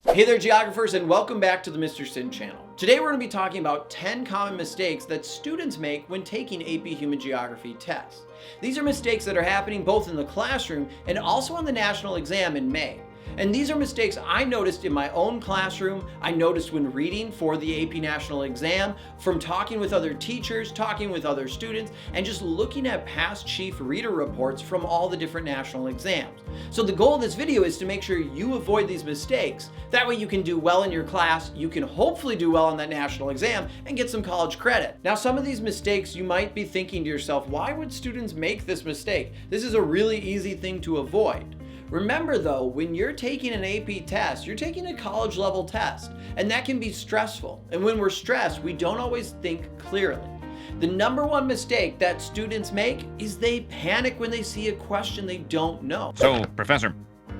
Hey there, geographers, and welcome back to the Mr. Sinn channel. Today we're going to be talking about 10 common mistakes that students make when taking AP Human Geography tests. These are mistakes that are happening both in the classroom and also on the national exam in May. And these are mistakes I noticed in my own classroom, I noticed when reading for the AP National Exam, from talking with other teachers, talking with other students, and just looking at past chief reader reports from all the different national exams. So the goal of this video is to make sure you avoid these mistakes. That way you can do well in your class, you can hopefully do well on that national exam, and get some college credit. Now, some of these mistakes you might be thinking to yourself, why would students make this mistake? This is a really easy thing to avoid. Remember though, when you're taking an AP test, you're taking a college level test, and that can be stressful. And when we're stressed, we don't always think clearly. The number one mistake that students make is they panic when they see a question they don't know. So, Professor,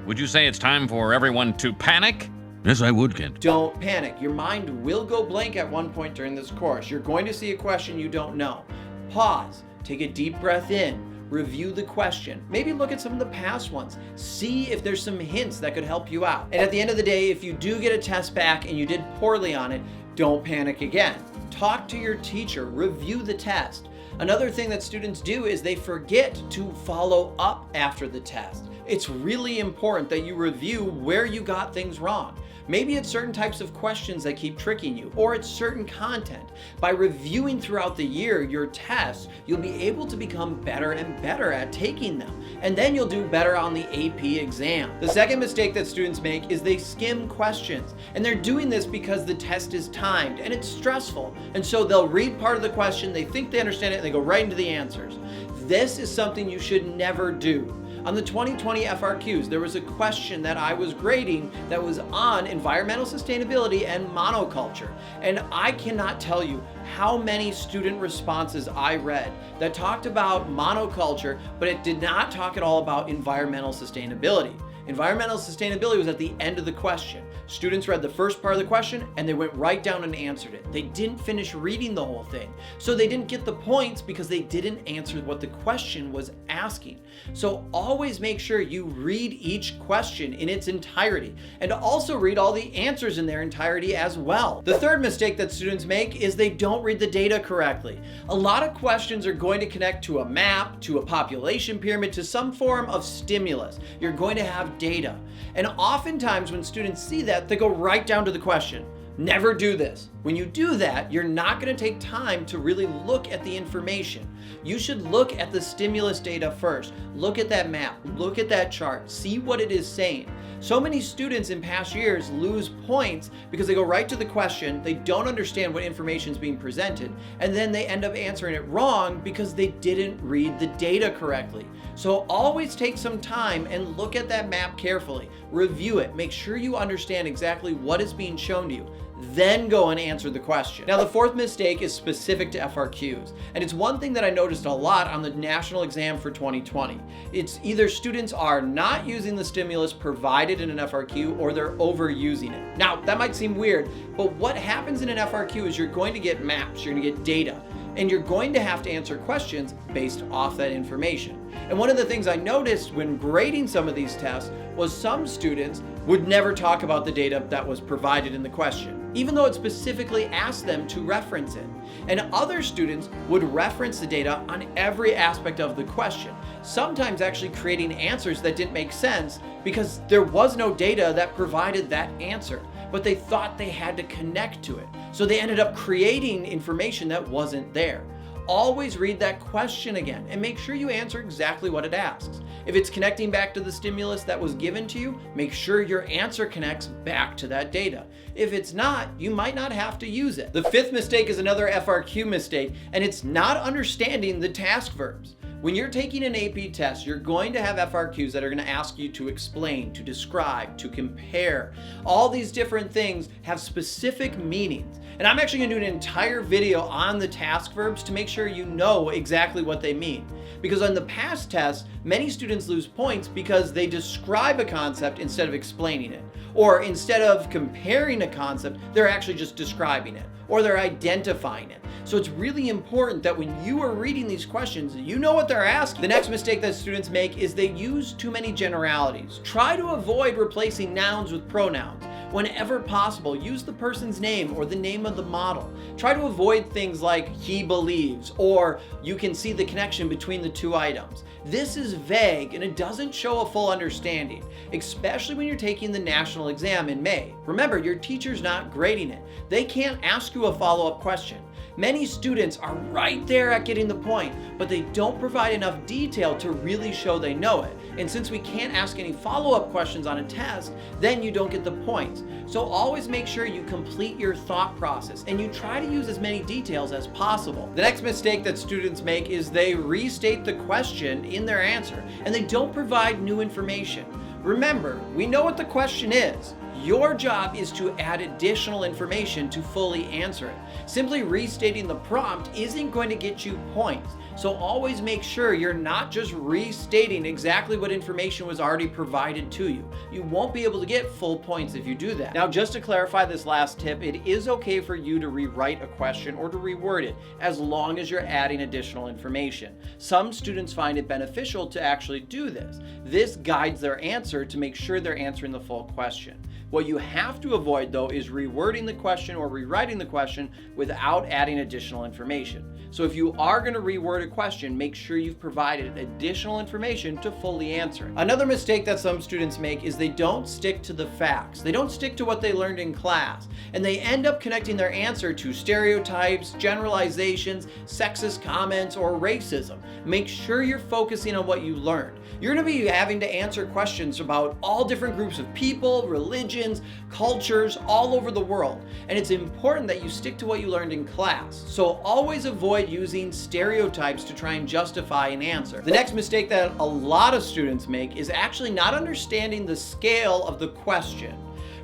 would you say it's time for everyone to panic? Yes, I would, Kent. Don't panic. Your mind will go blank at one point during this course. You're going to see a question you don't know. Pause, take a deep breath in. Review the question. Maybe look at some of the past ones. See if there's some hints that could help you out. And at the end of the day, if you do get a test back and you did poorly on it, don't panic again. Talk to your teacher. Review the test. Another thing that students do is they forget to follow up after the test. It's really important that you review where you got things wrong. Maybe it's certain types of questions that keep tricking you, or it's certain content. By reviewing throughout the year your tests, you'll be able to become better and better at taking them. And then you'll do better on the AP exam. The second mistake that students make is they skim questions. And they're doing this because the test is timed and it's stressful. And so they'll read part of the question, they think they understand it, and they go right into the answers. This is something you should never do. On the 2020 FRQs, there was a question that I was grading that was on environmental sustainability and monoculture. And I cannot tell you how many student responses I read that talked about monoculture, but it did not talk at all about environmental sustainability. Environmental sustainability was at the end of the question. Students read the first part of the question and they went right down and answered it. They didn't finish reading the whole thing. So they didn't get the points because they didn't answer what the question was asking. So always make sure you read each question in its entirety and also read all the answers in their entirety as well. The third mistake that students make is they don't read the data correctly. A lot of questions are going to connect to a map, to a population pyramid, to some form of stimulus. You're going to have data. And oftentimes when students see that, they go right down to the question. Never do this. When you do that, you're not going to take time to really look at the information. You should look at the stimulus data first. Look at that map, look at that chart, see what it is saying. So many students in past years lose points because they go right to the question, they don't understand what information is being presented, and then they end up answering it wrong because they didn't read the data correctly. So always take some time and look at that map carefully. Review it, make sure you understand exactly what is being shown to you. Then go and answer the question. Now, the fourth mistake is specific to FRQs, and it's one thing that I noticed a lot on the national exam for 2020. It's either students are not using the stimulus provided in an FRQ or they're overusing it. Now, that might seem weird, but what happens in an FRQ is you're going to get maps, you're going to get data, and you're going to have to answer questions based off that information. And one of the things I noticed when grading some of these tests was some students would never talk about the data that was provided in the question, even though it specifically asked them to reference it. And other students would reference the data on every aspect of the question, sometimes actually creating answers that didn't make sense because there was no data that provided that answer, but they thought they had to connect to it. So they ended up creating information that wasn't there. Always read that question again and make sure you answer exactly what it asks. If it's connecting back to the stimulus that was given to you, make sure your answer connects back to that data. If it's not, you might not have to use it. The fifth mistake is another FRQ mistake, and it's not understanding the task verbs. When you're taking an AP test, you're going to have FRQs that are going to ask you to explain, to describe, to compare. All these different things have specific meanings. And I'm actually going to do an entire video on the task verbs to make sure you know exactly what they mean. Because on the past tests, many students lose points because they describe a concept instead of explaining it. Or instead of comparing a concept, they're actually just describing it, or they're identifying it. So it's really important that when you are reading these questions, you know what they're asking. The next mistake that students make is they use too many generalities. Try to avoid replacing nouns with pronouns. Whenever possible, use the person's name or the name of the model. Try to avoid things like "he believes" or "you can see the connection between the two items." This is vague and it doesn't show a full understanding, especially when you're taking the national exam in May. Remember, your teacher's not grading it. They can't ask you a follow-up question. Many students are right there at getting the point, but they don't provide enough detail to really show they know it. And since we can't ask any follow-up questions on a test, then you don't get the points. So always make sure you complete your thought process and you try to use as many details as possible. The next mistake that students make is they restate the question in their answer and they don't provide new information. Remember, we know what the question is. Your job is to add additional information to fully answer it. Simply restating the prompt isn't going to get you points. So always make sure you're not just restating exactly what information was already provided to you. You won't be able to get full points if you do that. Now, just to clarify this last tip, it is okay for you to rewrite a question or to reword it as long as you're adding additional information. Some students find it beneficial to actually do this. This guides their answer to make sure they're answering the full question. What you have to avoid, though, is rewording the question or rewriting the question without adding additional information. So if you are going to reword a question, make sure you've provided additional information to fully answer it. Another mistake that some students make is they don't stick to the facts. They don't stick to what they learned in class, and they end up connecting their answer to stereotypes, generalizations, sexist comments, or racism. Make sure you're focusing on what you learned. You're going to be having to answer questions about all different groups of people, religions, cultures all over the world, and it's important that you stick to what you learned in class. So always avoid using stereotypes to try and justify an answer. The next mistake that a lot of students make is actually not understanding the scale of the question.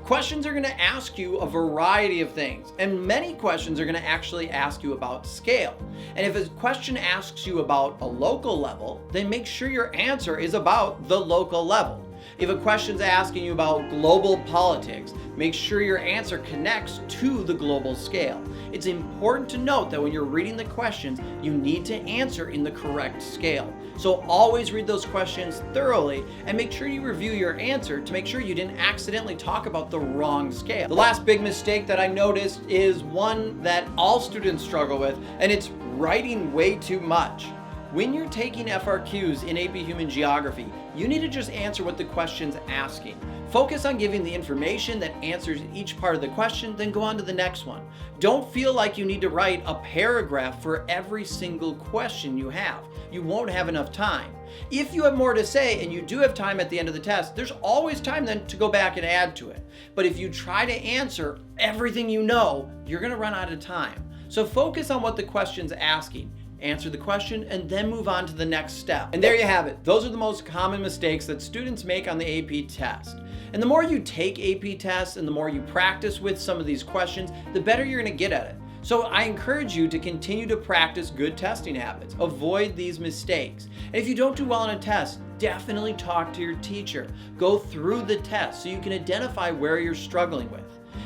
Questions are going to ask you a variety of things, and many questions are going to actually ask you about scale. And if a question asks you about a local level, then make sure your answer is about the local level. If a question's asking you about global politics, make sure your answer connects to the global scale. It's important to note that when you're reading the questions, you need to answer in the correct scale. So always read those questions thoroughly and make sure you review your answer to make sure you didn't accidentally talk about the wrong scale. The last big mistake that I noticed is one that all students struggle with, and it's writing way too much. When you're taking FRQs in AP Human Geography, you need to just answer what the question's asking. Focus on giving the information that answers each part of the question, then go on to the next one. Don't feel like you need to write a paragraph for every single question you have. You won't have enough time. If you have more to say and you do have time at the end of the test, there's always time then to go back and add to it. But if you try to answer everything you know, you're going to run out of time. So focus on what the question's asking. Answer the question, and then move on to the next step. And there you have it. Those are the most common mistakes that students make on the AP test. And the more you take AP tests and the more you practice with some of these questions, the better you're going to get at it. So I encourage you to continue to practice good testing habits. Avoid these mistakes. And if you don't do well on a test, definitely talk to your teacher. Go through the test so you can identify where you're struggling with.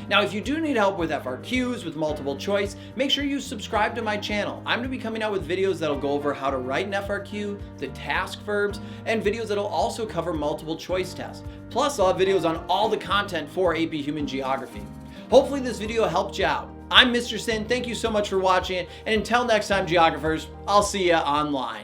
Now, if you do need help with FRQs, with multiple choice, make sure you subscribe to my channel. I'm going to be coming out with videos that'll go over how to write an FRQ, the task verbs, and videos that'll also cover multiple choice tests. Plus, I'll have videos on all the content for AP Human Geography. Hopefully this video helped you out. I'm Mr. Sinn. Thank you so much for watching it. And until next time, geographers, I'll see you online.